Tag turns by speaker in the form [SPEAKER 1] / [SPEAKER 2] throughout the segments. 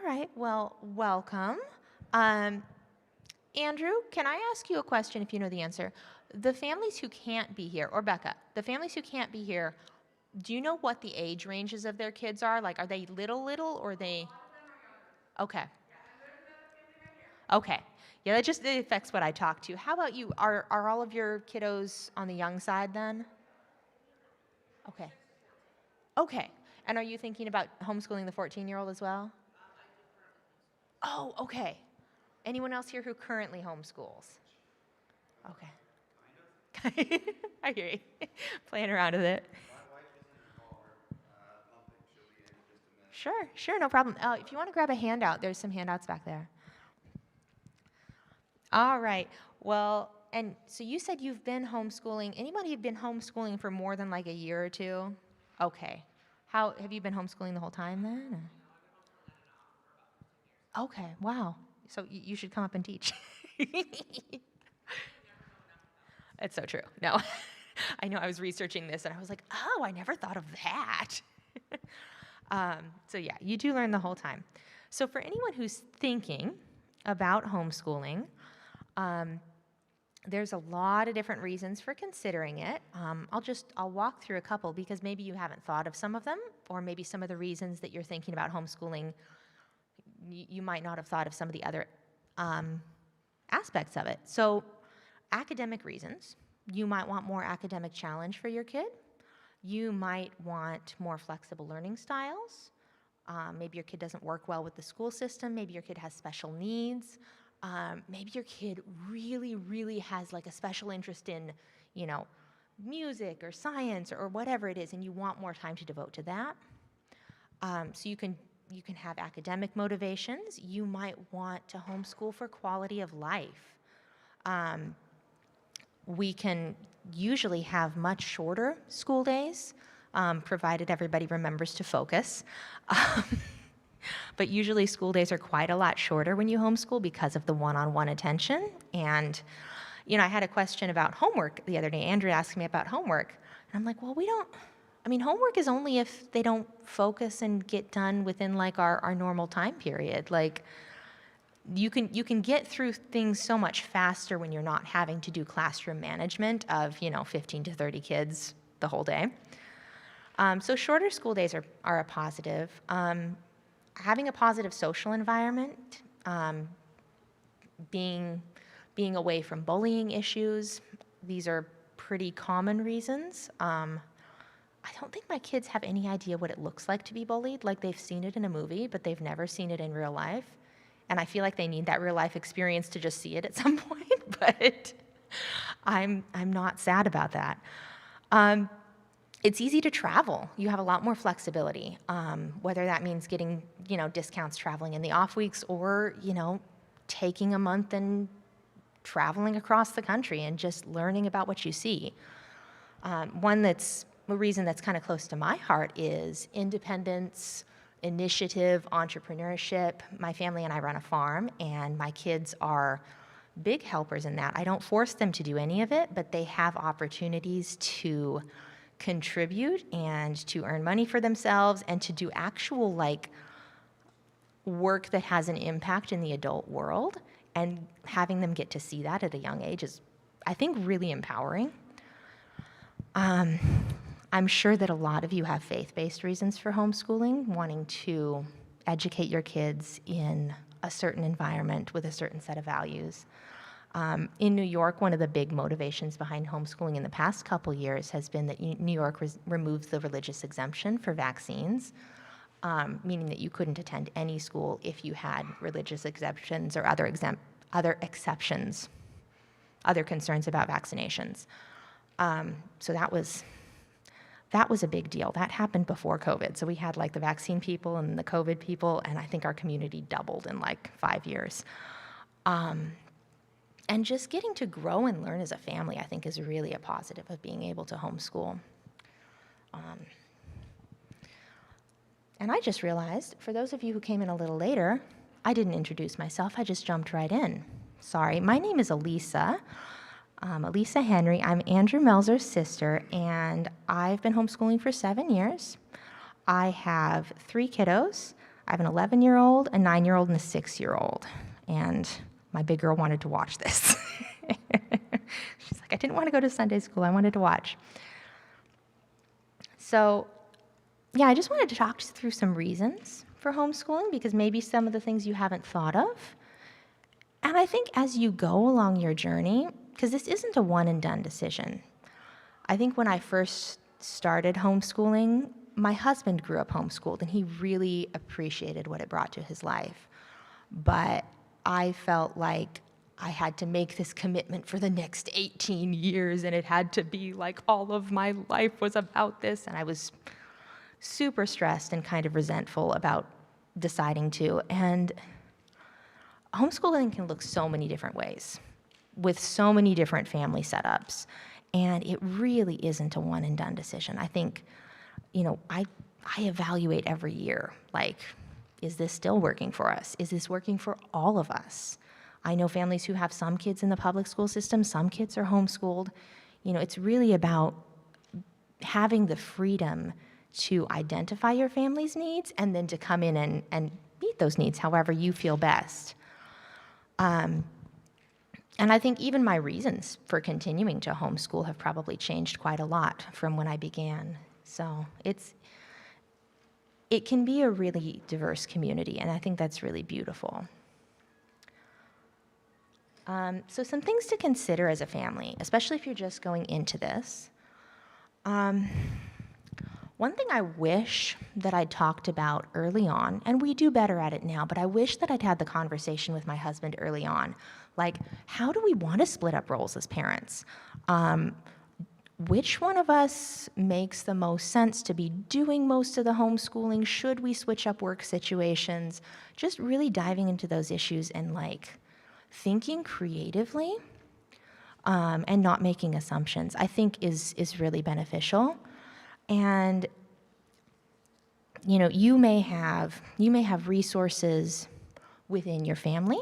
[SPEAKER 1] All right, well, welcome. Um, Andrew, can I ask you a question if you know the answer? The families who can't be here, or Becca, the families who can't be here, do you know what the age ranges of their kids are? Like, are they little, or are they? Okay. Okay. Yeah, that just it affects what I talk to. How about you? Are all of your kiddos on the young side then? Okay. Okay. And are you thinking about homeschooling the 14-year-old as well? Oh, okay. Anyone else here who currently homeschools? Okay. I hear you. Playing around with it. Sure, sure, no problem. If you want to grab a handout, there's some handouts back there. All right. Well, and so you said you've been homeschooling. Anybody been homeschooling for more than like a year or two? Okay. How have you been homeschooling the whole time then? Okay. Wow. So you should come up and teach. It's so true. No, I know I was researching this and I was like, oh, I never thought of that. So yeah, you do learn the whole time. So for anyone who's thinking about homeschooling, there's a lot of different reasons for considering it. I'll walk through a couple because maybe you haven't thought of some of them, or maybe some of the reasons that you're thinking about homeschooling, you might not have thought of some of the other aspects of it. So academic reasons. You might want more academic challenge for your kid. You might want more flexible learning styles. Maybe your kid doesn't work well with the school system. Maybe your kid has special needs. Maybe your kid really, really has like a special interest in, music or science or whatever it is, and you want more time to devote to that. So you can have academic motivations. You might want to homeschool for quality of life. We can usually have much shorter school days, provided everybody remembers to focus. But usually school days are quite a lot shorter when you homeschool because of the one-on-one attention. And, I had a question about homework the other day. Andrew asked me about homework. And I'm like, well, homework is only if they don't focus and get done within like our normal time period. Like, you can get through things so much faster when you're not having to do classroom management of 15 to 30 kids the whole day. So shorter school days are a positive. Having a positive social environment, being away from bullying issues, these are pretty common reasons. I don't think my kids have any idea what it looks like to be bullied. Like they've seen it in a movie, but they've never seen it in real life. And I feel like they need that real life experience to just see it at some point, but I'm not sad about that. It's easy to travel. You have a lot more flexibility, whether that means getting, discounts traveling in the off weeks or, taking a month and traveling across the country and just learning about what you see. A reason that's kind of close to my heart is independence, initiative, entrepreneurship. My family and I run a farm, and my kids are big helpers in that. I don't force them to do any of it, but they have opportunities to contribute and to earn money for themselves and to do actual work that has an impact in the adult world, and having them get to see that at a young age is, I think, really empowering. I'm sure that a lot of you have faith-based reasons for homeschooling, wanting to educate your kids in a certain environment with a certain set of values. In New York, one of the big motivations behind homeschooling in the past couple years has been that New York removes the religious exemption for vaccines, meaning that you couldn't attend any school if you had religious exemptions or other exceptions, other concerns about vaccinations. So that was a big deal. That happened before COVID. So we had the vaccine people and the COVID people, and I think our community doubled in 5 years. And just getting to grow and learn as a family, I think, is really a positive of being able to homeschool. And I just realized, for those of you who came in a little later, I didn't introduce myself. I just jumped right in. Sorry. My name is Elysa. Elysa Henry. I'm Andrew Melzer's sister, and I've been homeschooling for 7 years. I have 3 kiddos. I have an 11-year-old, a 9-year-old, and a 6-year-old. And my big girl wanted to watch this. She's like, I didn't want to go to Sunday school. I wanted to watch. So, yeah, I just wanted to talk through some reasons for homeschooling, because maybe some of the things you haven't thought of. And I think as you go along your journey, because this isn't a one-and-done decision. I think when I first started homeschooling, my husband grew up homeschooled, and he really appreciated what it brought to his life. But I felt like I had to make this commitment for the next 18 years, and it had to be like all of my life was about this, and I was super stressed and kind of resentful about deciding to. And homeschooling can look so many different ways, with so many different family setups, and it really isn't a one-and-done decision. I think, I evaluate every year, like, is this still working for us? Is this working for all of us? I know families who have some kids in the public school system, some kids are homeschooled. It's really about having the freedom to identify your family's needs and then to come in and meet those needs however you feel best. And I think even my reasons for continuing to homeschool have probably changed quite a lot from when I began. So it can be a really diverse community, and I think that's really beautiful. So some things to consider as a family, especially if you're just going into this. One thing I wish that I'd talked about early on, and we do better at it now, but I wish that I'd had the conversation with my husband early on. Like, how do we want to split up roles as parents? Which one of us makes the most sense to be doing most of the homeschooling? Should we switch up work situations? Just really diving into those issues and thinking creatively and not making assumptions, I think is really beneficial. And you may have resources within your family.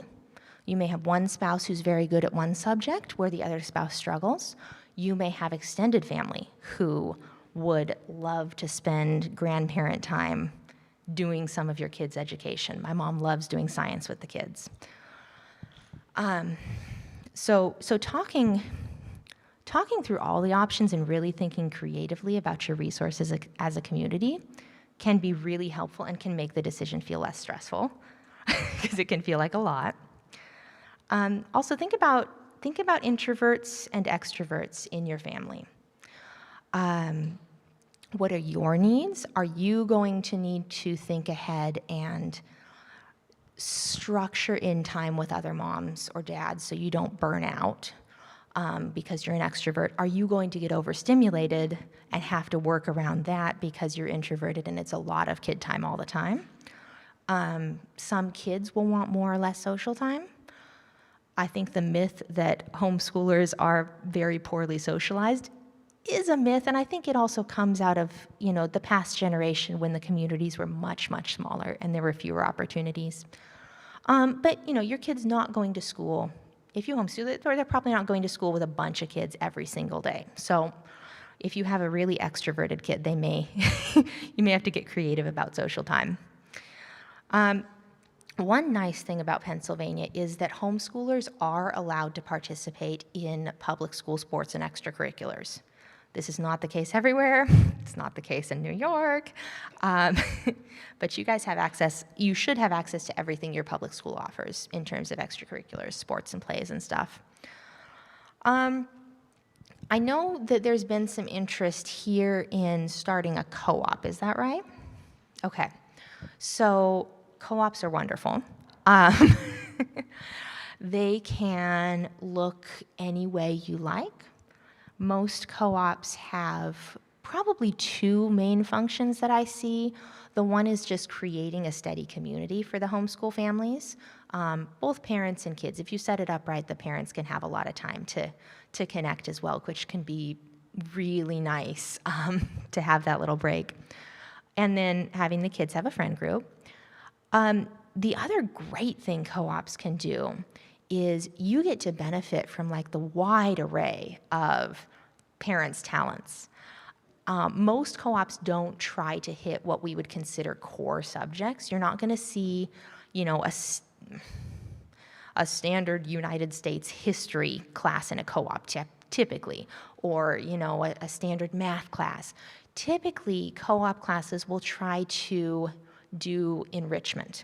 [SPEAKER 1] You may have one spouse who's very good at one subject where the other spouse struggles. You may have extended family who would love to spend grandparent time doing some of your kids' education. My mom loves doing science with the kids. So talking through all the options and really thinking creatively about your resources as a community can be really helpful and can make the decision feel less stressful, because it can feel like a lot. Also, think about introverts and extroverts in your family. What are your needs? Are you going to need to think ahead and structure in time with other moms or dads so you don't burn out because you're an extrovert? Are you going to get overstimulated and have to work around that because you're introverted and it's a lot of kid time all the time? Some kids will want more or less social time. I think the myth that homeschoolers are very poorly socialized is a myth, and I think it also comes out of, the past generation when the communities were much, much smaller and there were fewer opportunities. But, your kid's not going to school. If you homeschool, they're probably not going to school with a bunch of kids every single day. So if you have a really extroverted kid, you may have to get creative about social time. One nice thing about Pennsylvania is that homeschoolers are allowed to participate in public school sports and extracurriculars. This is not the case everywhere. It's not the case in New York. But you guys have access, you should have access to everything your public school offers in terms of extracurriculars, sports and plays and stuff. I know that there's been some interest here in starting a co-op, is that right? Okay, so co-ops are wonderful. They can look any way you like. Most co-ops have probably two main functions that I see. The one is just creating a steady community for the homeschool families, both parents and kids. If you set it up right, the parents can have a lot of time to connect as well, which can be really nice to have that little break. And then having the kids have a friend group. The other great thing co-ops can do is you get to benefit from the wide array of parents' talents. Most co-ops don't try to hit what we would consider core subjects. You're not going to see, a standard United States history class in a co-op typically, or, a standard math class. Typically, co-op classes will try to do enrichment.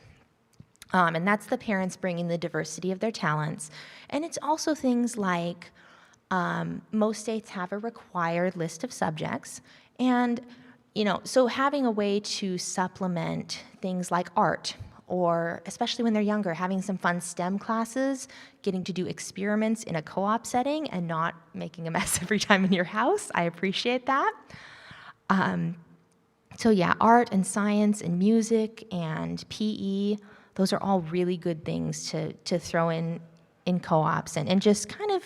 [SPEAKER 1] And that's the parents bringing the diversity of their talents. And it's also things like most states have a required list of subjects. And, so having a way to supplement things like art, or especially when they're younger, having some fun STEM classes, getting to do experiments in a co-op setting and not making a mess every time in your house. I appreciate that. So yeah, art and science and music and PE, those are all really good things to throw in co-ops and just kind of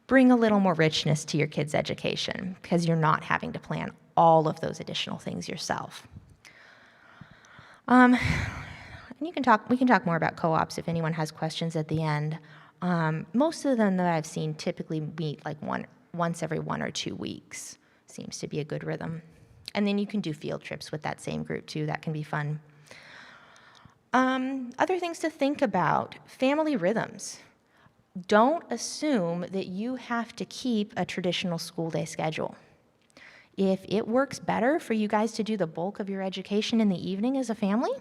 [SPEAKER 1] bring a little more richness to your kids' education because you're not having to plan all of those additional things yourself. And we can talk more about co-ops if anyone has questions at the end. Most of them that I've seen typically meet like once every 1 or 2 weeks. Seems to be a good rhythm. And then you can do field trips with that same group too. That can be fun. Other things to think about, family rhythms. Don't assume that you have to keep a traditional school day schedule. If it works better for you guys to do the bulk of your education in the evening as a family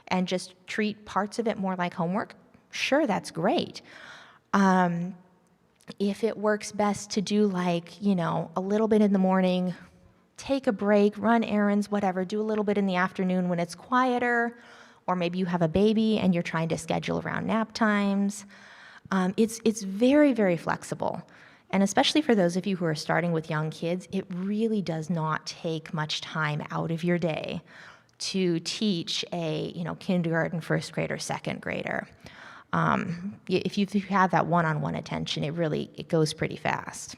[SPEAKER 1] and just treat parts of it more like homework, sure, that's great. If it works best to do like, a little bit in the morning, take a break, run errands, whatever, do a little bit in the afternoon when it's quieter, or maybe you have a baby and you're trying to schedule around nap times. It's very, very flexible. And especially for those of you who are starting with young kids, it really does not take much time out of your day to teach a, kindergarten, first grader, second grader. If you have that one-on-one attention, it goes pretty fast.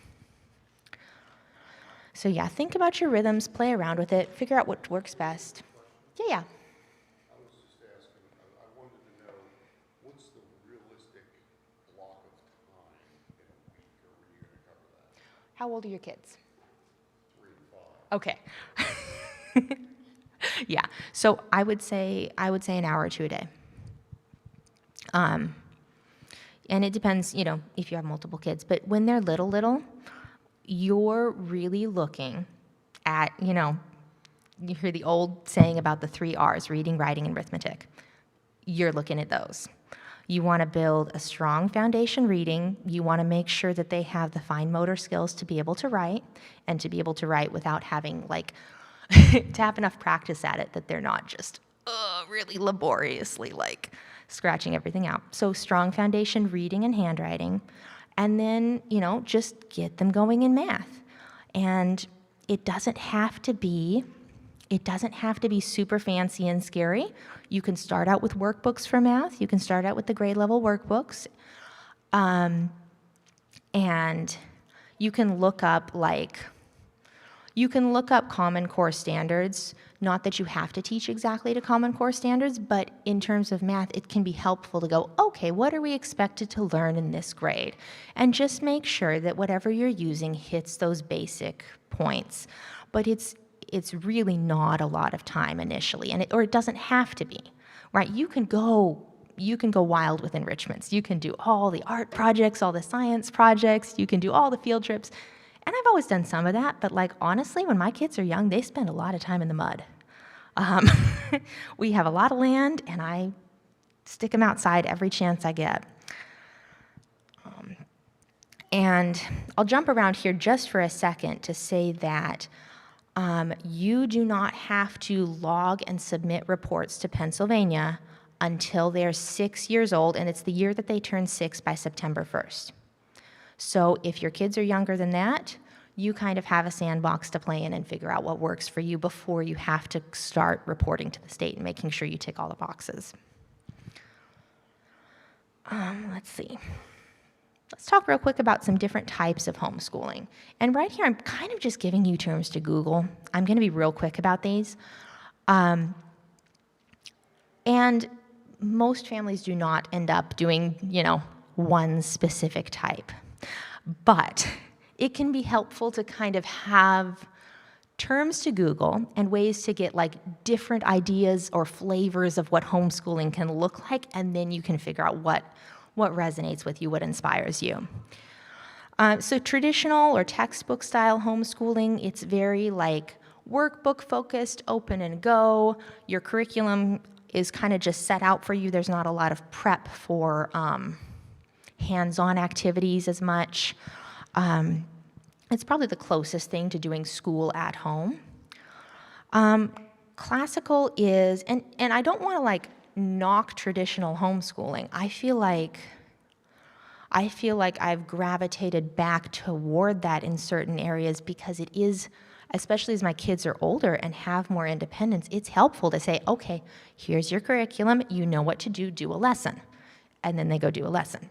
[SPEAKER 1] So yeah, think about your rhythms, play around with it, figure out what works best. Yeah.
[SPEAKER 2] I was just asking, I wanted to know, what's the realistic block of time in a week, or were you going to cover that?
[SPEAKER 1] How old are your kids?
[SPEAKER 2] 3 and 5.
[SPEAKER 1] Okay. Yeah, so I would say an hour or 2 a day. And it depends, if you have multiple kids, but when they're little, you're really looking at, you hear the old saying about the 3 R's, reading, writing, and arithmetic. You're looking at those. You want to build a strong foundation reading. You want to make sure that they have the fine motor skills to be able to write, and to be able to write without having, to have enough practice at it that they're not just really laboriously, scratching everything out. So strong foundation reading and handwriting. And then, just get them going in math. And it doesn't have to be super fancy and scary. You can start out with workbooks for math. You can start out with the grade level workbooks. And you can look up Common Core standards. Not that you have to teach exactly to Common Core standards, but in terms of math, it can be helpful to go, okay, what are we expected to learn in this grade? And just make sure that whatever you're using hits those basic points. But it's really not a lot of time initially, or it doesn't have to be, right? You can go wild with enrichments. You can do all the art projects, all the science projects. You can do all the field trips. And I've always done some of that, but honestly, when my kids are young, they spend a lot of time in the mud. We have a lot of land, and I stick them outside every chance I get. And I'll jump around here just for a second to say that you do not have to log and submit reports to Pennsylvania until they're 6 years old, and it's the year that they turn 6 by September 1st. So if your kids are younger than that, you kind of have a sandbox to play in and figure out what works for you before you have to start reporting to the state and making sure you tick all the boxes. Let's see. Let's talk real quick about some different types of homeschooling. And right here, I'm kind of just giving you terms to Google. I'm going to be real quick about these. And most families do not end up doing, one specific type. But it can be helpful to kind of have terms to Google and ways to get like different ideas or flavors of what homeschooling can look like, and then you can figure out what resonates with you, what inspires you. So traditional or textbook style homeschooling, it's very like workbook focused, open and go. Your curriculum is kind of just set out for you. There's not a lot of prep for hands-on activities as much. It's probably the closest thing to doing school at home. Classical is, and I don't want to like knock traditional homeschooling. I feel like I've gravitated back toward that in certain areas because it is, especially as my kids are older and have more independence, it's helpful to say, okay, here's your curriculum, you know what to do a lesson. And then they go do a lesson.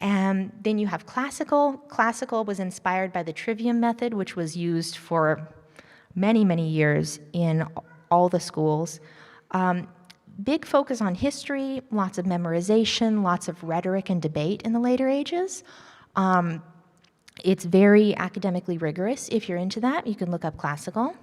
[SPEAKER 1] And then you have classical. Classical was inspired by the trivium method, which was used for many, many years in all the schools. Big focus on history, lots of memorization, lots of rhetoric and debate in the later ages. It's very academically rigorous. If you're into that, you can look up classical.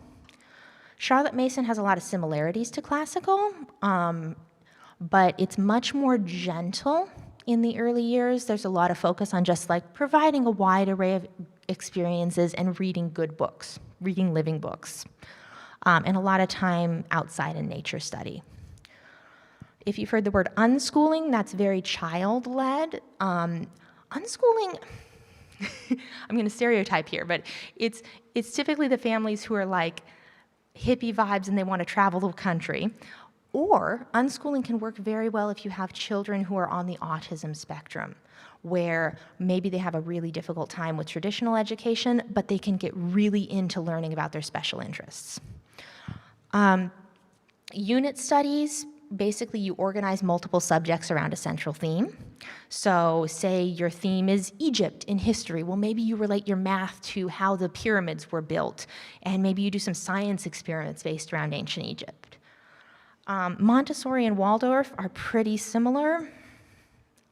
[SPEAKER 1] Charlotte Mason has a lot of similarities to classical, but it's much more gentle in the early years. There's a lot of focus on just like providing a wide array of experiences and reading good books, reading living books, and a lot of time outside in nature study. If you've heard the word unschooling, that's very child-led. Unschooling, I'm going to stereotype here, but it's typically the families who are like hippie vibes and they want to travel the country. Or unschooling can work very well if you have children who are on the autism spectrum, where maybe they have a really difficult time with traditional education, but they can get really into learning about their special interests. Unit studies, basically you organize multiple subjects around a central theme. So say your theme is Egypt in history. Well, maybe you relate your math to how the pyramids were built, and maybe you do some science experiments based around ancient Egypt. Montessori and Waldorf are pretty similar.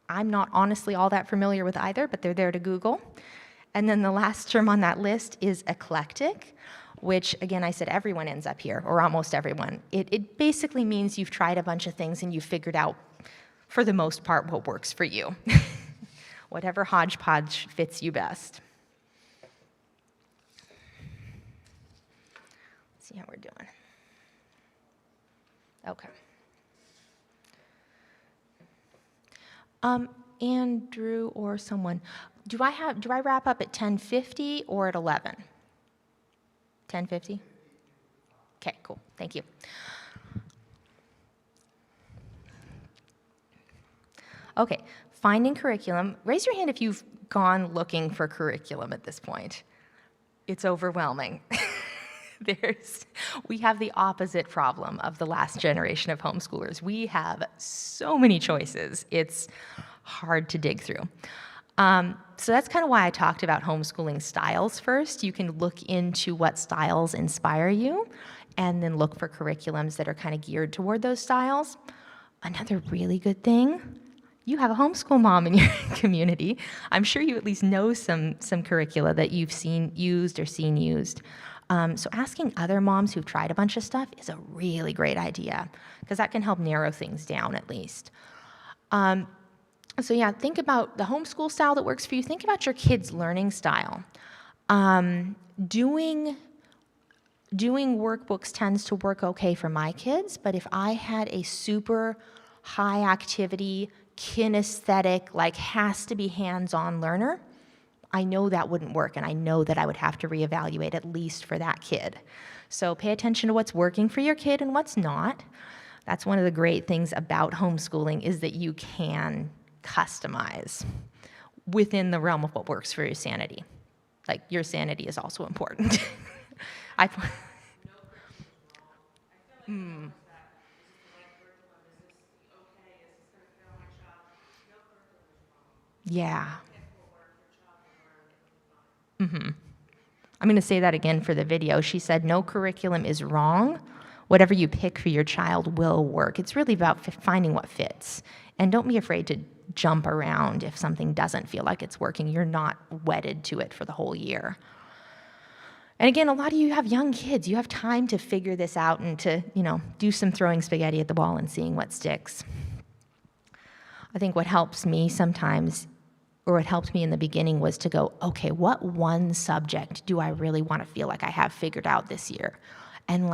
[SPEAKER 1] I'm not honestly all that familiar with either, but they're there to Google. And then the last term on that list is eclectic, which, again, I said everyone ends up here, or almost everyone. It basically means you've tried a bunch of things and you've figured out, for the most part, what works for you. Whatever hodgepodge fits you best. Let's see how we're doing. Okay. Andrew or someone, do I wrap up at 10:50 or at 11? 10:50? Okay, cool. Thank you. Okay, finding curriculum. Raise your hand if you've gone looking for curriculum at this point. It's overwhelming. We have the opposite problem of the last generation of homeschoolers. We have so many choices. It's hard to dig through. So that's kind of why I talked about homeschooling styles first. You can look into what styles inspire you and then look for curriculums that are kind of geared toward those styles. Another really good thing, you have a homeschool mom in your community. I'm sure you at least know some curricula that you've seen used. So asking other moms who've tried a bunch of stuff is a really great idea because that can help narrow things down at least. So yeah, think about the homeschool style that works for you. Think about your kids' learning style. Doing workbooks tends to work okay for my kids, but if I had a super high activity, kinesthetic, like has to be hands-on learner, I know that wouldn't work, and I know that I would have to reevaluate at least for that kid. So pay attention to what's working for your kid and what's not. That's one of the great things about homeschooling is that you can customize within the realm of what works for your sanity. Like, your sanity is also important. Yeah. I'm going to say that again for the video. She said, no curriculum is wrong. Whatever you pick for your child will work. It's really about finding what fits. And don't be afraid to jump around if something doesn't feel like it's working. You're not wedded to it for the whole year. And again, a lot of you have young kids. You have time to figure this out and to, do some throwing spaghetti at the wall and seeing what sticks. I think what helps me sometimes, or what helped me in the beginning, was to go, okay, what one subject do I really want to feel like I have figured out this year? And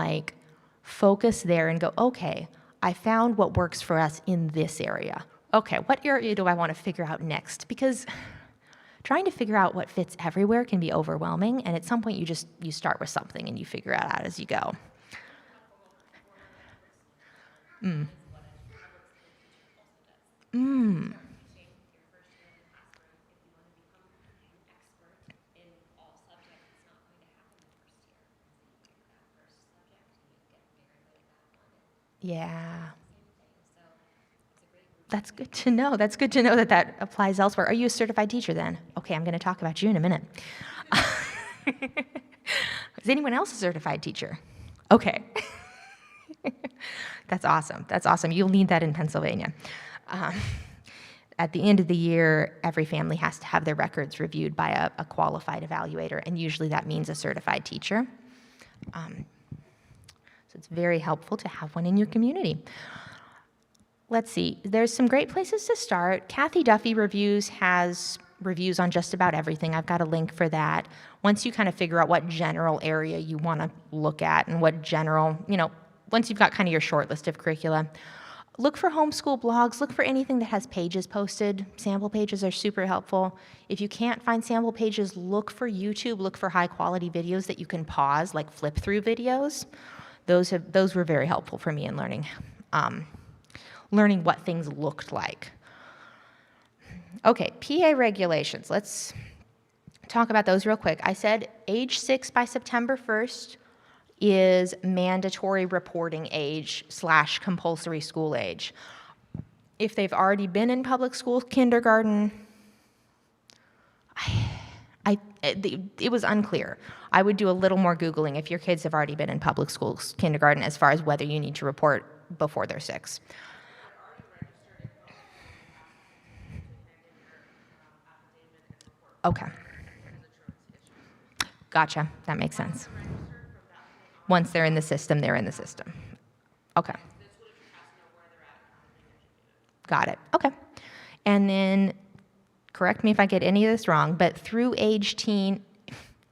[SPEAKER 1] focus there and go, okay, I found what works for us in this area. Okay, what area do I want to figure out next? Because trying to figure out what fits everywhere can be overwhelming, and at some point you start with something and you figure it out as you go. Mm. Mm. Yeah. That's good to know. That's good to know that that applies elsewhere. Are you a certified teacher then? Okay, I'm going to talk about you in a minute. Is anyone else a certified teacher? Okay. That's awesome. That's awesome. You'll need that in Pennsylvania. At the end of the year, every family has to have their records reviewed by a qualified evaluator, and usually that means a certified teacher. So it's very helpful to have one in your community. Let's see, there's some great places to start. Kathy Duffy Reviews has reviews on just about everything. I've got a link for that. Once you kind of figure out what general area you want to look at and what general, once you've got kind of your short list of curricula, look for homeschool blogs, look for anything that has pages posted. Sample pages are super helpful. If you can't find sample pages, look for YouTube, look for high quality videos that you can pause, like flip through videos. Those were very helpful for me in learning what things looked like. Okay, PA regulations. Let's talk about those real quick. I said age 6 by September 1st is mandatory reporting age / compulsory school age. If they've already been in public school kindergarten, it was unclear. I would do a little more Googling if your kids have already been in public school kindergarten as far as whether you need to report before they're 6. Okay. Gotcha. That makes sense. Once they're in the system, they're in the system. Okay. Got it. Okay. And then, correct me if I get any of this wrong, but through age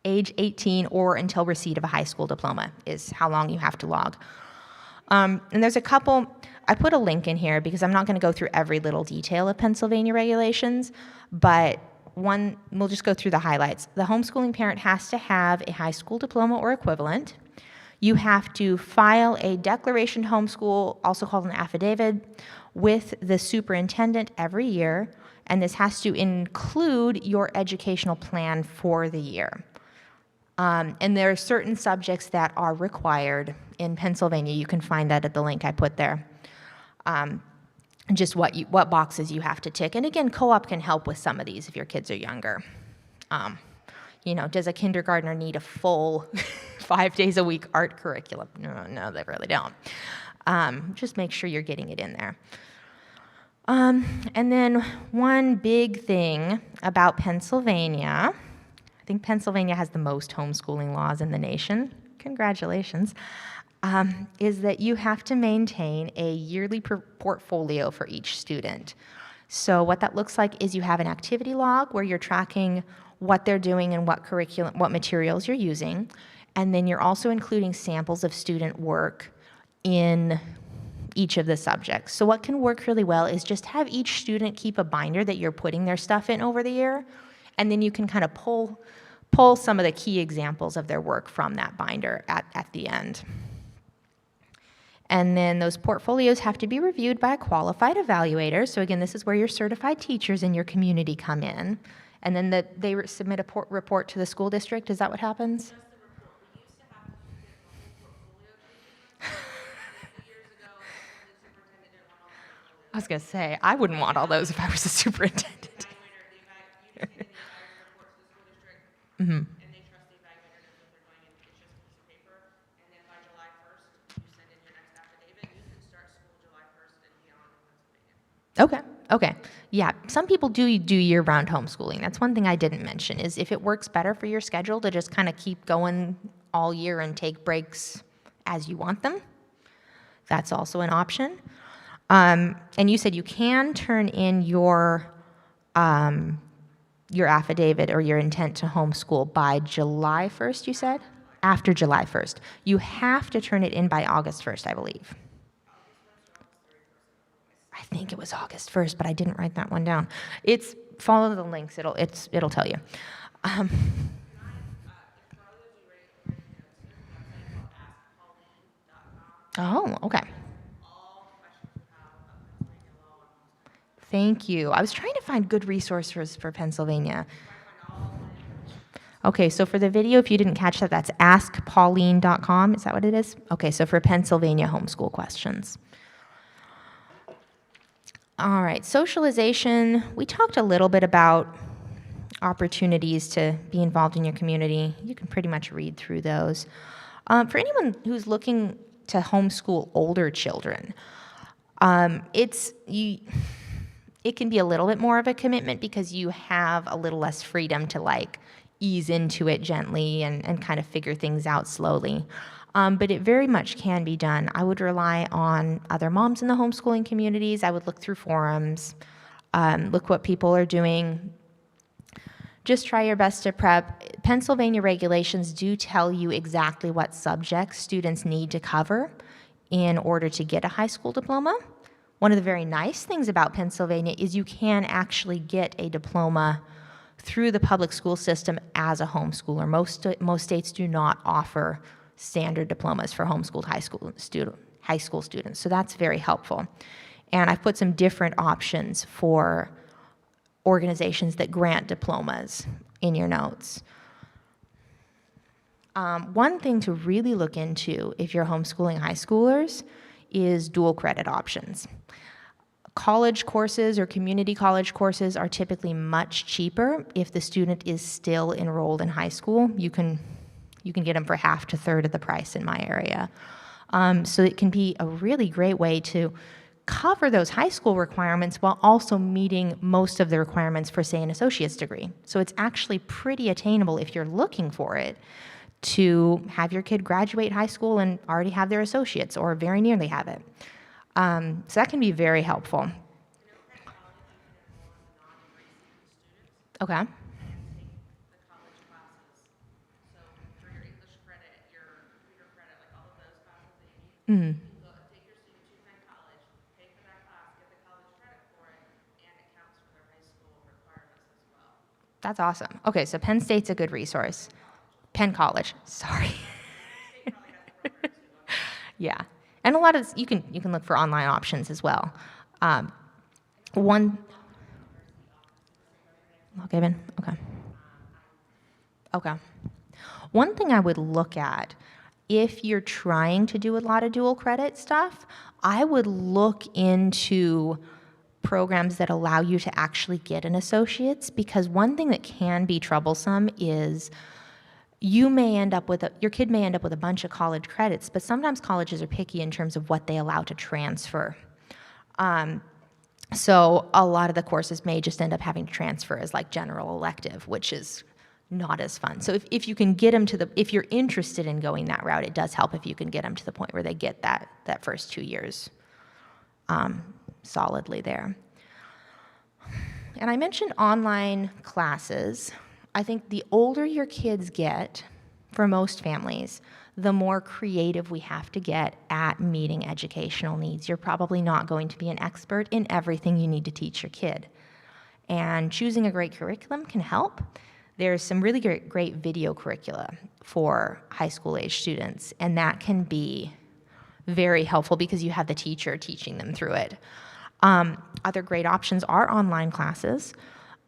[SPEAKER 1] 18 or until receipt of a high school diploma is how long you have to log. And there's a couple, I put a link in here because I'm not going to go through every little detail of Pennsylvania regulations, but we'll just go through the highlights. The homeschooling parent has to have a high school diploma or equivalent. You have to file a declaration to homeschool, also called an affidavit, with the superintendent every year, and this has to include your educational plan for the year. And there are certain subjects that are required in Pennsylvania. You can find that at the link I put there. Just what boxes you have to tick. And again, co-op can help with some of these if your kids are younger. Does a kindergartner need a full 5 days a week art curriculum? No, they really don't. Just make sure you're getting it in there. And then one big thing about Pennsylvania, I think Pennsylvania has the most homeschooling laws in the nation. Congratulations. Is that you have to maintain a yearly portfolio for each student. So what that looks like is you have an activity log where you're tracking what they're doing and what materials you're using, and then you're also including samples of student work in each of the subjects. So what can work really well is just have each student keep a binder that you're putting their stuff in over the year, and then you can kind of pull some of the key examples of their work from that binder at the end. And then those portfolios have to be reviewed by a qualified evaluator. So again, this is where your certified teachers in your community come in. And then they submit a report to the school district. Is that what happens?
[SPEAKER 3] Just the report. We used to have to get the whole portfolio taken. Years ago, the superintendent didn't want all the portfolios.
[SPEAKER 1] I was going to say, I wouldn't want all those if I was a superintendent.
[SPEAKER 3] You just get the evaluator report to the school district,
[SPEAKER 1] Mm-hmm.
[SPEAKER 3] and they trust the evaluator knows what they're doing, and it's just a piece of paper. And then by July 1st, you send in your next affidavit. You can start school July 1st and beyond in Pennsylvania.
[SPEAKER 1] Okay, yeah, some people do year-round homeschooling. That's one thing I didn't mention, is if it works better for your schedule to just kind of keep going all year and take breaks as you want them, that's also an option. And you said you can turn in your affidavit or your intent to homeschool by July 1st, you said? After July 1st. You have to turn it in by August 1st, I believe. I think it was August 1st, but I didn't write that one down. It's follow the links. It'll tell you. Um, oh, okay. Thank you. I was trying to find good resources for Pennsylvania. Okay, so for the video, if you didn't catch that, that's askpauline.com. Is that what it is? Okay, so for Pennsylvania homeschool questions. All right, socialization. We talked a little bit about opportunities to be involved in your community. You can pretty much read through those. For anyone who's looking to homeschool older children, it can be a little bit more of a commitment because you have a little less freedom to like ease into it gently and kind of figure things out slowly. But it very much can be done. I would rely on other moms in the homeschooling communities. I would look through forums, look what people are doing. Just try your best to prep. Pennsylvania regulations do tell you exactly what subjects students need to cover in order to get a high school diploma. One of the very nice things about Pennsylvania is you can actually get a diploma through the public school system as a homeschooler. Most states do not offer standard diplomas for homeschooled high school students, so that's very helpful. And I've put some different options for organizations that grant diplomas in your notes. One thing to really look into if you're homeschooling high schoolers is dual credit options. College courses or community college courses are typically much cheaper if the student is still enrolled in high school. You can get them for half to third of the price in my area. So it can be a really great way to cover those high school requirements while also meeting most of the requirements for, say, an associate's degree. So it's actually pretty attainable if you're looking for it to have your kid graduate high school and already have their associates or very nearly have it. So that can be very helpful. Okay. Mm.
[SPEAKER 3] Take your student to Penn College, pay for that class, get the college credit for it, and it counts for their high school requirements as well.
[SPEAKER 1] That's awesome. Okay, so Penn State's a good resource. Penn College, sorry. Yeah, and a lot of you can look for online options as well. One. Okay, Ben. Okay. Okay. One thing I would look at, if you're trying to do a lot of dual credit stuff, I would look into programs that allow you to actually get an associate's, because one thing that can be troublesome is your kid may end up with a bunch of college credits, but sometimes colleges are picky in terms of what they allow to transfer. So a lot of the courses may just end up having to transfer as like general elective, which is not as fun. So if you can get them if you're interested in going that route, it does help if you can get them to the point where they get that first 2 years solidly there. And I mentioned online classes. I think the older your kids get, for most families, the more creative we have to get at meeting educational needs. You're probably not going to be an expert in everything you need to teach your kid. And choosing a great curriculum can help. There's some really great video curricula for high school age students, and that can be very helpful because you have the teacher teaching them through it. Other great options are online classes.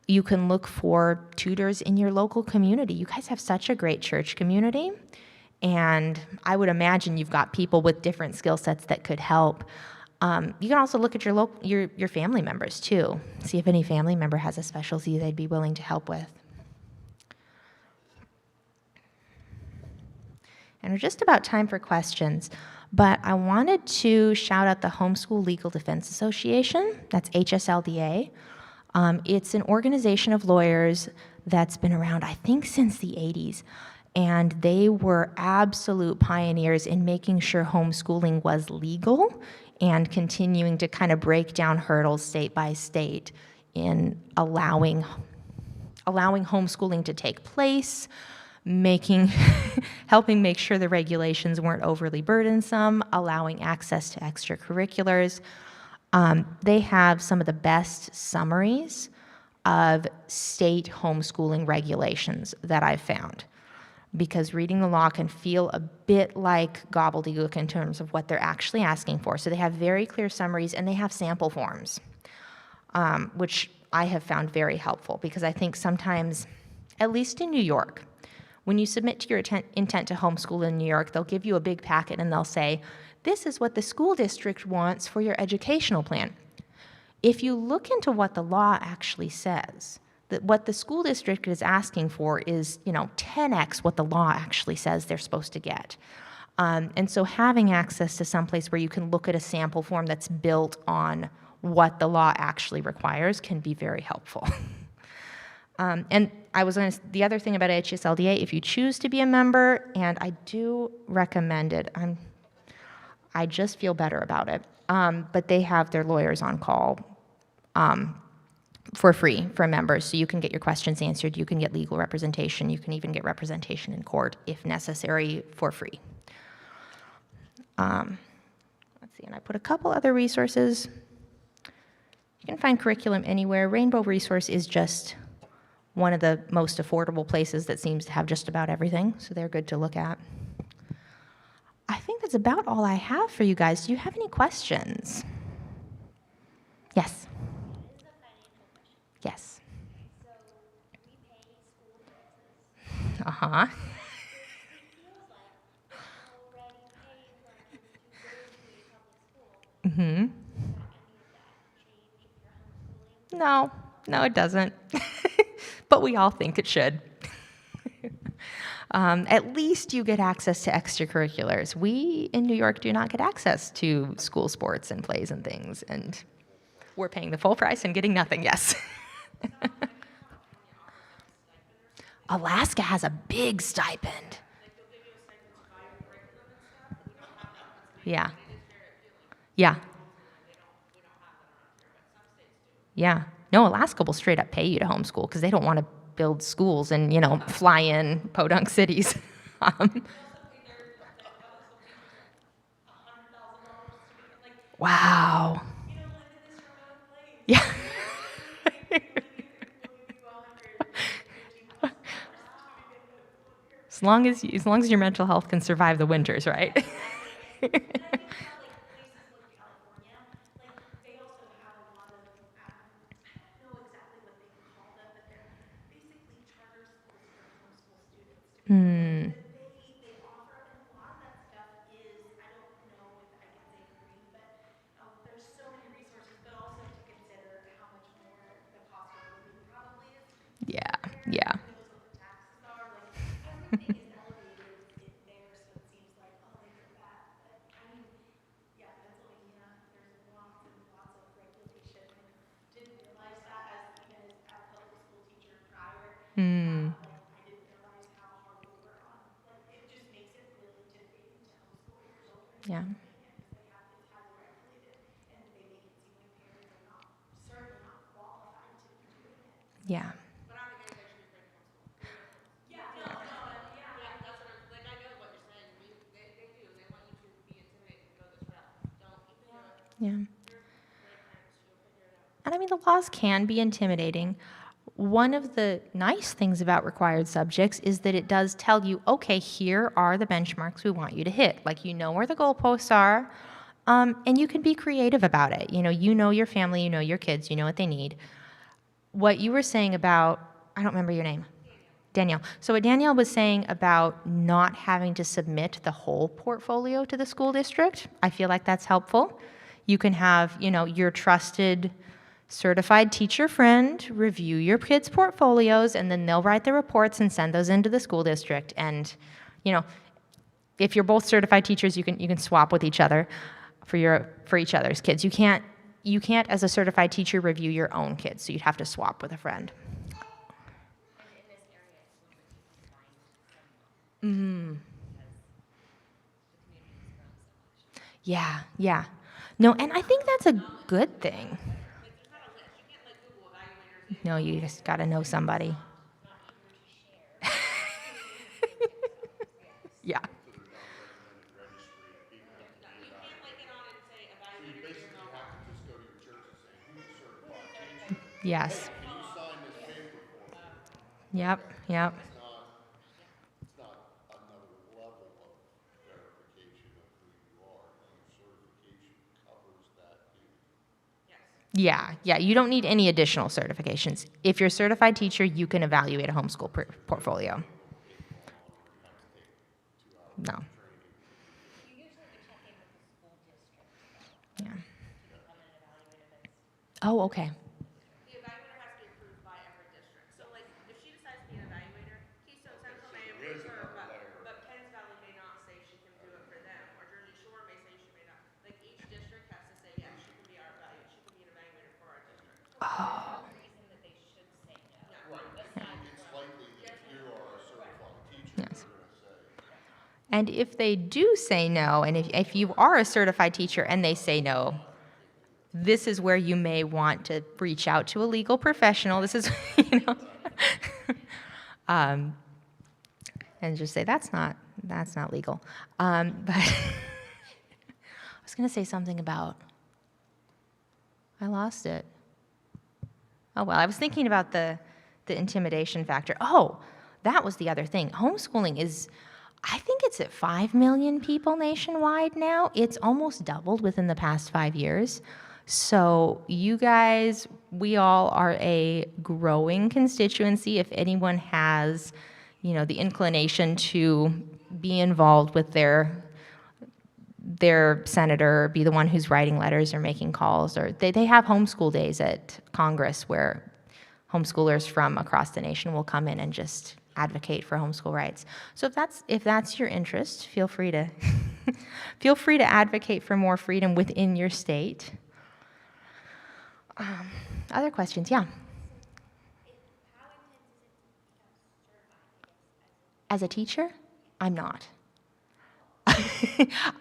[SPEAKER 1] You can look for tutors in your local community. You guys have such a great church community, and I would imagine you've got people with different skill sets that could help. You can also look at your family members too. See if any family member has a specialty they'd be willing to help with. And we're just about time for questions. But I wanted to shout out the Homeschool Legal Defense Association, that's HSLDA. It's an organization of lawyers that's been around, I think, since the 80s. And they were absolute pioneers in making sure homeschooling was legal and continuing to kind of break down hurdles state by state in allowing homeschooling to take place, helping make sure the regulations weren't overly burdensome, allowing access to extracurriculars. They have some of the best summaries of state homeschooling regulations that I've found, because reading the law can feel a bit like gobbledygook in terms of what they're actually asking for. So they have very clear summaries, and they have sample forms, which I have found very helpful, because I think sometimes, at least in New York, when you submit to your intent to homeschool in New York, they'll give you a big packet and they'll say, this is what the school district wants for your educational plan. If you look into what the law actually says, that what the school district is asking for is, 10x what the law actually says they're supposed to get. And so having access to some place where you can look at a sample form that's built on what the law actually requires can be very helpful. And the other thing about HSLDA, if you choose to be a member, and I do recommend it, I just feel better about it, but they have their lawyers on call for free for members, so you can get your questions answered, you can get legal representation, you can even get representation in court if necessary for free. Let's see, and I put a couple other resources. You can find curriculum anywhere. Rainbow Resource is just one of the most affordable places that seems to have just about everything, so they're good to look at. I think that's about all I have for you guys. Do you have any questions? Yes. Yes.
[SPEAKER 4] So we pay school taxes.
[SPEAKER 1] Uh-huh.
[SPEAKER 4] It feels like already paying for our kids to go to a public school.
[SPEAKER 1] Mm-hmm.
[SPEAKER 4] Does any of that change if you're homeschooling?
[SPEAKER 1] No, it doesn't. But we all think it should. At least you get access to extracurriculars. We in New York do not get access to school sports and plays and things, and we're paying the full price and getting nothing, yes. Alaska has a big stipend. Yeah. Yeah. Yeah. No, Alaska will straight up pay you to homeschool because they don't want to build schools and, fly in podunk cities. Wow. Yeah. As long as your mental health can survive the winters, right? Hmm.
[SPEAKER 4] They offer, and a lot of that stuff is, I don't know if I can say for free, but there's so many resources, but also to consider how much more the cost of living probably is.
[SPEAKER 1] Yeah. Yeah.
[SPEAKER 4] Who knows what the taxes are, like, everything is elevated there, so it seems like, oh, they did that. But, I mean, yeah, Pennsylvania, there's lots and lots of regulation. I didn't realize that as even as a public school teacher prior.
[SPEAKER 1] Hmm.
[SPEAKER 4] Like, I didn't realize how hard they were on, like, it just makes it really intimidating to homeschool your children.
[SPEAKER 1] Yeah.
[SPEAKER 4] Because it's highly regulated, and they make it seem like parents are not, certainly not qualified to be doing it.
[SPEAKER 1] Yeah.
[SPEAKER 3] But I think everybody should be afraid of homeschool.
[SPEAKER 4] Yeah, no, yeah.
[SPEAKER 3] Yeah, that's what I'm, like, I know what you're saying. They do. They want you to be intimidated and go this route. Don't even do it.
[SPEAKER 1] Yeah.
[SPEAKER 3] Great parents, you'll figure it out.
[SPEAKER 1] And I mean, the laws can be intimidating. One of the nice things about required subjects is that it does tell you, okay, here are the benchmarks we want you to hit. Like, where the goalposts are, and you can be creative about it. You know your family, you know your kids, you know what they need. What you were saying about, I don't remember your name. Danielle. So what Danielle was saying about not having to submit the whole portfolio to the school district, I feel like that's helpful. You can have, your trusted certified teacher friend review your kids' portfolios, and then they'll write the reports and send those into the school district. And, if you're both certified teachers, you can swap with each other for each other's kids. You can't as a certified teacher review your own kids, so you'd have to swap with a friend.
[SPEAKER 5] And in this area, it's a little bit easier to find someone. Because the community has grown so much.
[SPEAKER 1] Yeah, yeah. No, and I think that's a good thing.
[SPEAKER 3] Like, there's not a list. You can't like Google evaluators.
[SPEAKER 1] No, you just got to know somebody.
[SPEAKER 5] Not eager to share.
[SPEAKER 1] Yeah.
[SPEAKER 2] So there's not a recommended registry of people that
[SPEAKER 3] No,
[SPEAKER 2] can be
[SPEAKER 3] you can't
[SPEAKER 2] evaluated.
[SPEAKER 3] like get on and say
[SPEAKER 2] So you
[SPEAKER 3] evaluator here,
[SPEAKER 2] basically
[SPEAKER 3] no.
[SPEAKER 2] have to just go to your church and say, who's a certified teacher?
[SPEAKER 1] Yes.
[SPEAKER 2] Can you sign this paper for me?
[SPEAKER 1] Yep, yep.
[SPEAKER 2] It's not another level of verification of who you are. Your certification covers that duty.
[SPEAKER 3] Yes.
[SPEAKER 1] Yeah, you don't need any additional certifications. If you're a certified teacher, you can evaluate a homeschool portfolio. No.
[SPEAKER 5] You usually would check in with the school district
[SPEAKER 1] Yeah.
[SPEAKER 5] to become an evaluator that's
[SPEAKER 1] Oh, okay.
[SPEAKER 3] The evaluator has to be approved by every district. So like, if she decides to be an evaluator, Keystone Central may approve her, but Penns Valley may not say she can do it for them, or Jersey Shore may say she may not. Like, each district has to say, yes, she can be our evaluator, she can be an evaluator for our district.
[SPEAKER 5] reason that they should say no.
[SPEAKER 2] Right. It's likely that if you are a certified teacher,
[SPEAKER 1] Yes.
[SPEAKER 2] they're going to say,
[SPEAKER 1] And if they do say no, and if you are a certified teacher and they say no, this is where you may want to reach out to a legal professional. This is, and just say that's not legal. But I was going to say something about. I lost it. Oh well, I was thinking about the intimidation factor. Oh, that was the other thing. Homeschooling is. I think it's at 5 million people nationwide now. It's almost doubled within the past 5 years. So you guys, we all are a growing constituency. If anyone has, the inclination to be involved with their senator, be the one who's writing letters or making calls, or they have homeschool days at Congress where homeschoolers from across the nation will come in and just advocate for homeschool rights. So if that's your interest, feel free to advocate for more freedom within your state. Other questions? Yeah.
[SPEAKER 5] How intense is it to become certified,
[SPEAKER 1] As a teacher, I'm not.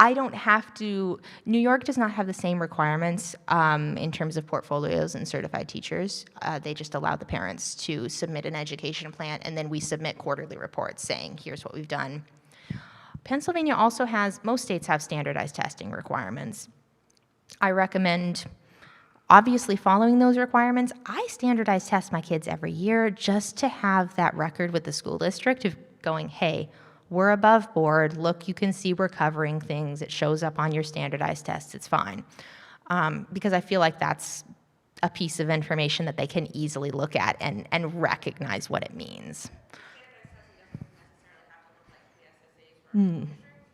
[SPEAKER 1] I don't have to. New York does not have the same requirements in terms of portfolios and certified teachers. They just allow the parents to submit an education plan, and then we submit quarterly reports saying, here's what we've done. Pennsylvania also has, most states have standardized testing requirements. I recommend, obviously, following those requirements. I standardize test my kids every year just to have that record with the school district of going, hey, we're above board. Look, you can see we're covering things. It shows up on your standardized tests. It's fine. Because I feel like that's a piece of information that they can easily look at and recognize what it means.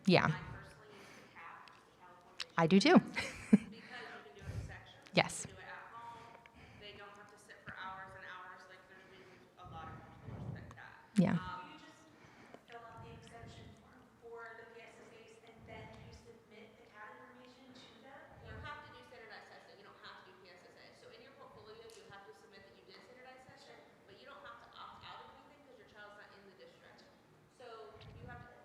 [SPEAKER 1] Yeah. I do too.
[SPEAKER 3] Because you can do it in sections.
[SPEAKER 1] Yes.
[SPEAKER 3] You can do it at home. They don't have to sit for hours and hours. Like, there's reasons a lot of homeschoolers pick that.
[SPEAKER 1] Yeah.
[SPEAKER 4] You just fill out the exemption form for the PSSAs and then you submit the CAT information to them?
[SPEAKER 3] You have to do standardized testing. You don't have to do PSSA. So in your portfolio, you have to submit that you did standardized testing, but you don't have to opt out of anything because your child's not in the district. So you have to,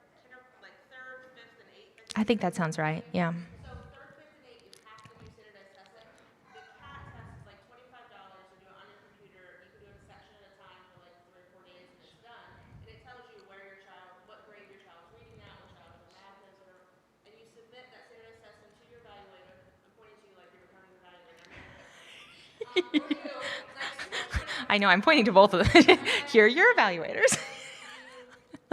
[SPEAKER 3] like, third, fifth, and eighth.
[SPEAKER 1] I think that sounds right. Yeah.
[SPEAKER 3] So third, fifth, and eighth, you have to do standardized testing. The CAT test is like $25. You do it on your computer. You can do it a section at a time for like 3 or 4 days, and it's done. And it tells you where your child, what grade your child's reading at, what child is math is, or, and you submit that standardized testing to your evaluator. I'm pointing to you like you're becoming an evaluator. Or you, next
[SPEAKER 1] I know, I'm pointing to both of them. Here are your evaluators.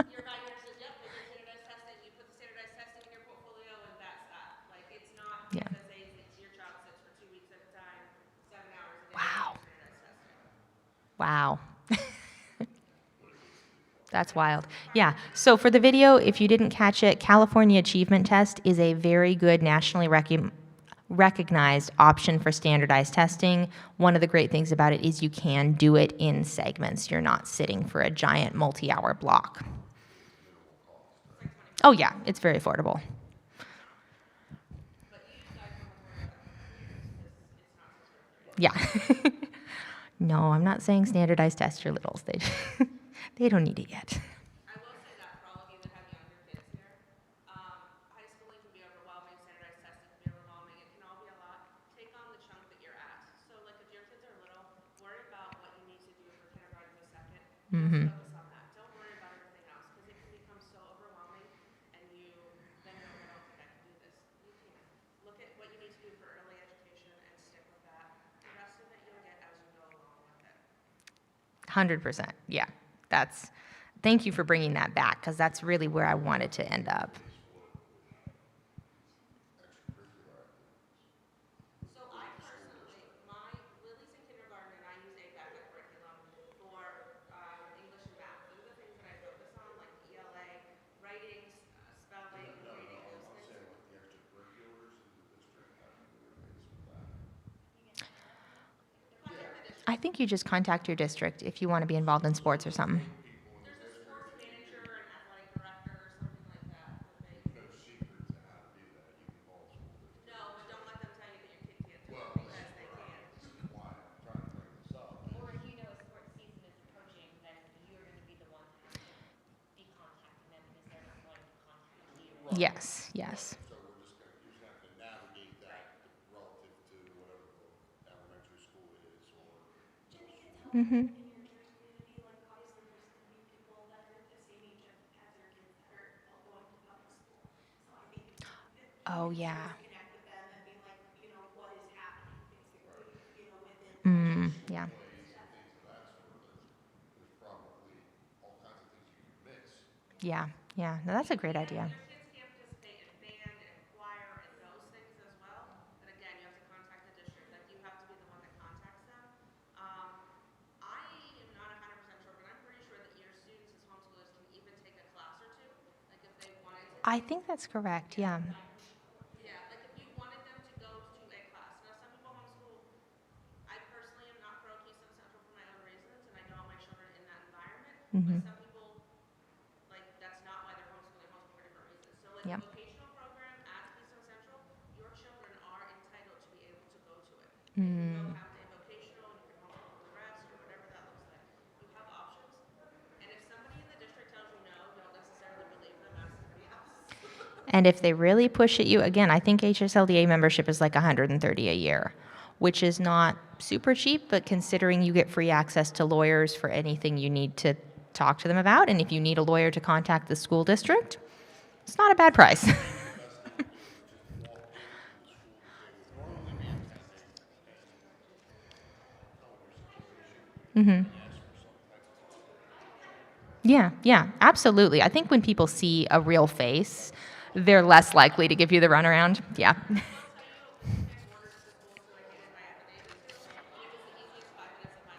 [SPEAKER 3] your evaluator says, yep, they did standardized testing. You put the standardized testing in your portfolio, and that's that. Like, it's not
[SPEAKER 1] Yeah.
[SPEAKER 3] PSSAs. It's your child sits for 2 weeks at a time, 7 hours a day.
[SPEAKER 1] Wow.
[SPEAKER 3] doing standardized testing.
[SPEAKER 1] Wow. That's wild. Yeah. So for the video, if you didn't catch it, California Achievement Test is a very good nationally recognized option for standardized testing. One of the great things about it is you can do it in segments. You're not sitting for a giant multi-hour block. Oh, yeah, it's very affordable.
[SPEAKER 3] But you guys don't have to worry about computers because it's not so strict.
[SPEAKER 1] Yeah. No, I'm not saying standardized test your littles. They don't need it yet.
[SPEAKER 3] I will say that for all of you that have younger kids here, high schooling can be overwhelming, standardized testing can be overwhelming, it can all be a lot. Take on the chunk that you're at. So like if your kids are little, worry about what you need to do for kindergarten through second.
[SPEAKER 1] Mm-hmm.
[SPEAKER 3] Just focus on that. Don't worry about everything else because it can become so overwhelming and then you're like, I don't think I can do this. You can. Look at what you need to do for early education and stick with that. The rest of it you'll get as you go along with it.
[SPEAKER 1] 100%. Yeah. Thank you for bringing that back because that's really where I wanted to end up.
[SPEAKER 3] So I personally, Lily's in kindergarten and I use ABAC curriculum for English and math. Those are the things that I focus on, like ELA, writing, spelling, reading, those
[SPEAKER 2] I'm
[SPEAKER 3] things.
[SPEAKER 2] saying like the extracurriculars in the district, how do you interface with that?
[SPEAKER 3] Contact the district.
[SPEAKER 1] I think you just contact your district if you want to be involved in sports or something.
[SPEAKER 3] There's a sports manager, an athletic director, or something like that.
[SPEAKER 2] There's no secret to how to do that. You can call the school district.
[SPEAKER 3] No, but don't let them tell you that your kid can't do
[SPEAKER 2] Well,
[SPEAKER 3] it because they can.
[SPEAKER 2] this is why I'm trying to bring this up.
[SPEAKER 5] Or if you know a sports season is approaching, then you're going to be the one to have to be contacting them because they're not going to contact you.
[SPEAKER 1] Yes, yes.
[SPEAKER 2] So you're just gonna have to navigate that relative to whatever the elementary school is or middle school.
[SPEAKER 1] Mm-hmm.
[SPEAKER 4] In your church community, like obviously there's going to be people that are the same age as their kids that are all going to public school. So I think
[SPEAKER 1] Oh, yeah.
[SPEAKER 4] connect with them and be like, what is happening basically, within
[SPEAKER 1] Yeah.
[SPEAKER 2] Plays and things of that sort, there's probably all kinds of things you can miss.
[SPEAKER 1] Yeah. Yeah. No, that's a great idea.
[SPEAKER 3] Your kids can't participate in band and choir and those things as well. But again, you have to contact the district. Like you have to be the one that contacts them. I am not 100% sure, but I'm pretty sure that your students as homeschoolers can even take a class or two. Like if they wanted to.
[SPEAKER 1] I think that's correct. Yeah.
[SPEAKER 3] Yeah, like if you wanted them to go to a class. Now some people homeschool. I personally am not pro Keystone Central for my own reasons, and I don't want my children in that environment.
[SPEAKER 1] Mhm.
[SPEAKER 3] But some people, like that's not why they're homeschooling. Homeschool for different reasons. So like
[SPEAKER 1] Yep.
[SPEAKER 3] a vocational program at Keystone Central, your children are entitled to be able to go to it.
[SPEAKER 1] Mm.
[SPEAKER 3] You go half day vocational, you can homeschool for the rest, or whatever that looks like. You have options. And if somebody in the district tells you no, don't necessarily believe them. Ask somebody else.
[SPEAKER 1] And if they really push at you, again, I think HSLDA membership is like $130 a year, which is not super cheap, but considering you get free access to lawyers for anything you need to talk to them about, and if you need a lawyer to contact the school district, it's not a bad price. Mm-hmm. Yeah, yeah, absolutely. I think when people see a real face, they're less likely to give you the runaround. Yeah.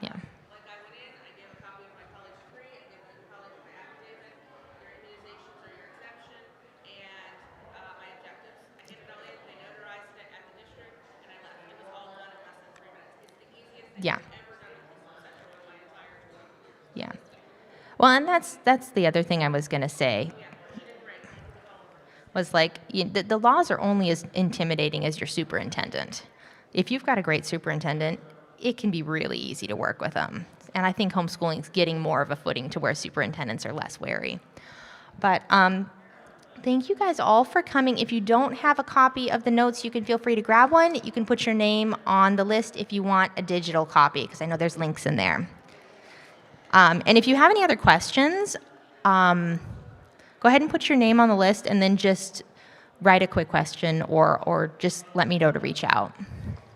[SPEAKER 1] Yeah.
[SPEAKER 3] Like I went in, I gave a copy of my college degree, I gave the college my affidavit, your immunizations or your exemption, and my objectives. I handed it all in, they notarized it at the district, and I left. It was all done in less than 3 minutes. It's the easiest thing
[SPEAKER 1] Yeah.
[SPEAKER 3] I've ever done with Keystone Central in my entire career.
[SPEAKER 1] Yeah. Well, and that's the other thing I was going to say. Was like the laws are only as intimidating as your superintendent. If you've got a great superintendent, it can be really easy to work with them. And I think homeschooling is getting more of a footing to where superintendents are less wary. But thank you guys all for coming. If you don't have a copy of the notes, you can feel free to grab one. You can put your name on the list if you want a digital copy, because I know there's links in there. And if you have any other questions, go ahead and put your name on the list and then just write a quick question or just let me know to reach out.